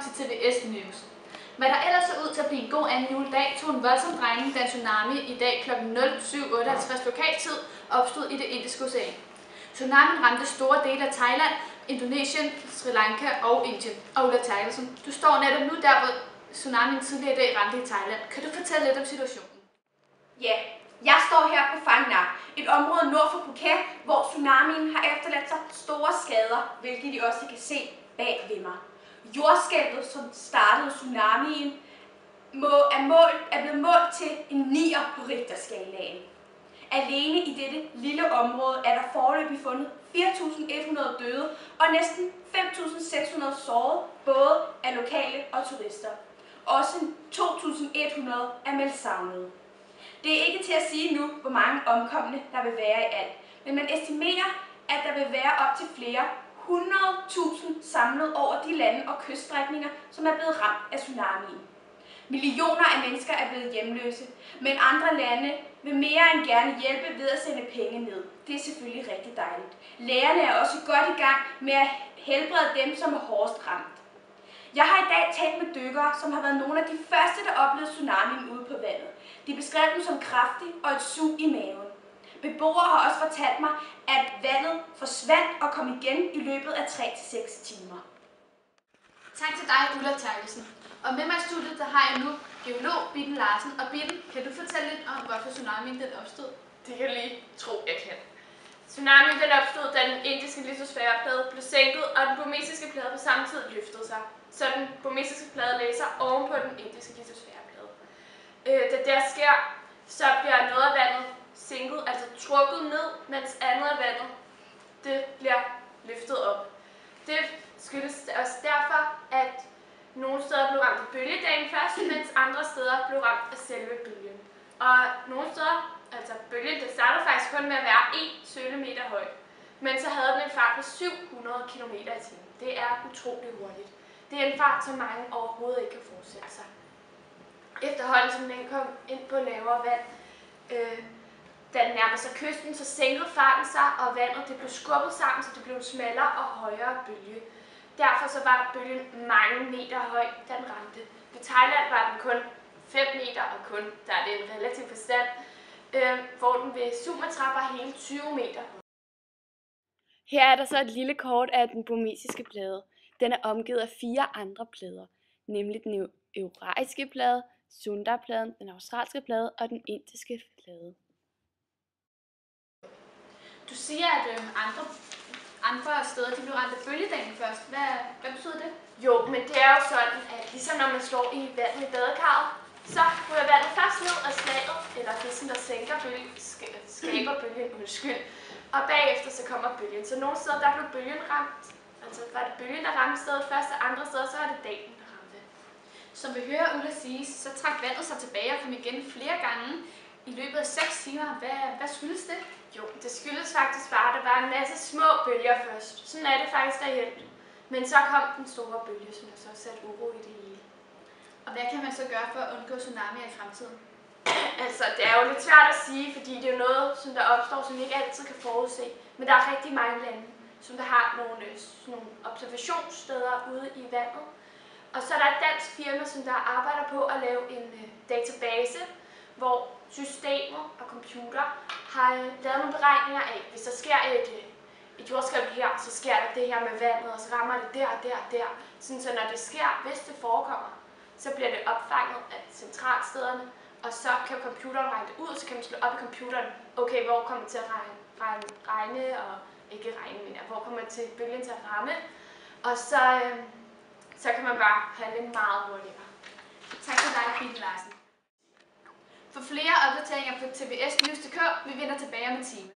til TVS News. Hvad der ellers så ud til at blive en god anden juledag, tog en voldsom drejning, da en tsunami i dag kl. 07:58 lokaltid opstod i det Indiske Ocean. Tsunamien ramte store dele af Thailand, Indonesien, Sri Lanka og Indien. Og Ulla Terkelsen, du står netop nu der, hvor tsunamien tidligere i dag ramte i Thailand. Kan du fortælle lidt om situationen? Ja, jeg står her på Phang Nga, et område nord for Phuket, hvor tsunamien har efterladt sig store skader, hvilket I også kan se bag ved mig. Jordskælvet, som startede tsunamien, er blevet målt til en 9'er på Richterskalaen. Alene i dette lille område er der foreløbig fundet 4.100 døde og næsten 5.600 sårede, både af lokale og turister. Også 2.100 er meldt savnede. Det er ikke til at sige nu, hvor mange omkomne der vil være i alt, men man estimerer, at der vil være op til flere 100.000 samlet over de lande og kyststrækninger, som er blevet ramt af tsunamien. Millioner af mennesker er blevet hjemløse, men andre lande vil mere end gerne hjælpe ved at sende penge ned. Det er selvfølgelig rigtig dejligt. Lægerne er også godt i gang med at helbrede dem, som er hårdest ramt. Jeg har i dag talt med dykkere, som har været nogle af de første, der oplevede tsunamien ude på vandet. De beskrev den som kraftig og et sug i maven. Beboere har også fortalt mig, at vandet forsvandt og kom igen i løbet af 3-6 timer. Tak til dig, Ulla Terkelsen. Og med mig i studiet, der har jeg nu geolog Bitten Larsen. Og Bitten, kan du fortælle lidt om, hvorfor tsunamien den opstod? Det kan lige tro, jeg kan. Tsunamien den opstod, da den indiske litosfæreplade blev sænket, og den burmesiske plade på samme tid løftede sig. Så den burmesiske plade lægger sig oven på den indiske litosfæreplade. Da det sker, så bliver noget af vandet sænket, altså trukket ned, mens andet af vandet det bliver løftet op. Det skyldes også derfor, at nogle steder blev ramt af bølgedagen først, mens andre steder blev ramt af selve bølgen. Og nogle steder, altså bølgen, det startede faktisk kun med at være 1 sølemeter høj, men så havde den en fart på 700 km/t. Det er utrolig hurtigt. Det er en fart, som mange overhovedet ikke kan forestille sig. Efterhånden som den kom ind på lavere vand, da den nærmede sig kysten, så sænkede farten sig, og vandet det blev skubbet sammen, så det blev en smallere og højere bølge. Derfor så var bølgen mange meter høj, da den ramte. Ved Thailand var den kun 5 meter, og kun, der er det en relativ forstand, hvor den ved Sumatra var hele 20 meter. Her er der så et lille kort af den burmesiske plade. Den er omgivet af 4 andre plader, nemlig den eurasiske plade, Sundapladen, den australske plade og den indiske plade. Du siger, at andre steder de blev ramt af bølgedagen først. Hvad betyder det? Jo, men det er jo sådan, at ligesom når man slår i vandet i badekarret, så ryger vandet først ned af slaget, eller det som der sænker bølgen, skaber bølgen, og bagefter så kommer bølgen. Så nogle steder der blev bølgen ramt, altså var det bølgen, der ramte stedet først, og andre steder så er det dalen, der ramte. Som vi hører Ulla sige, så trak vandet sig tilbage og kom igen flere gange i løbet af 6 timer. Hvad skyldes det? Jo, det skyldes faktisk bare, at der var en masse små bølger først. Sådan er det faktisk reelt. Men så kom den store bølge, som så satte uro i det hele. Og hvad kan man så gøre for at undgå tsunamier i fremtiden? Altså, det er jo lidt svært at sige, fordi det er jo noget, som der opstår, som vi ikke altid kan forudse. Men der er rigtig mange lande, som der har nogle observationssteder ude i vandet. Og så er der et dansk firma, som der arbejder på at lave en database, hvor systemer og computer har lavet nogle beregninger af, hvis der sker et jordskælv her, så sker der det her med vandet, og så rammer det der og der og der. Sådan, så når det sker, hvis det forekommer, så bliver det opfanget af centralstederne, og så kan computeren regne det ud, så kan man slå op i computeren, okay, hvor kommer det til at regne og ikke regne, men hvor kommer det til bølgen til at ramme, og så kan man bare handle meget hurtigere. Tak til dig, Bitten Larsen. For flere opdateringer på TVS News.dk, vi vender tilbage om en time.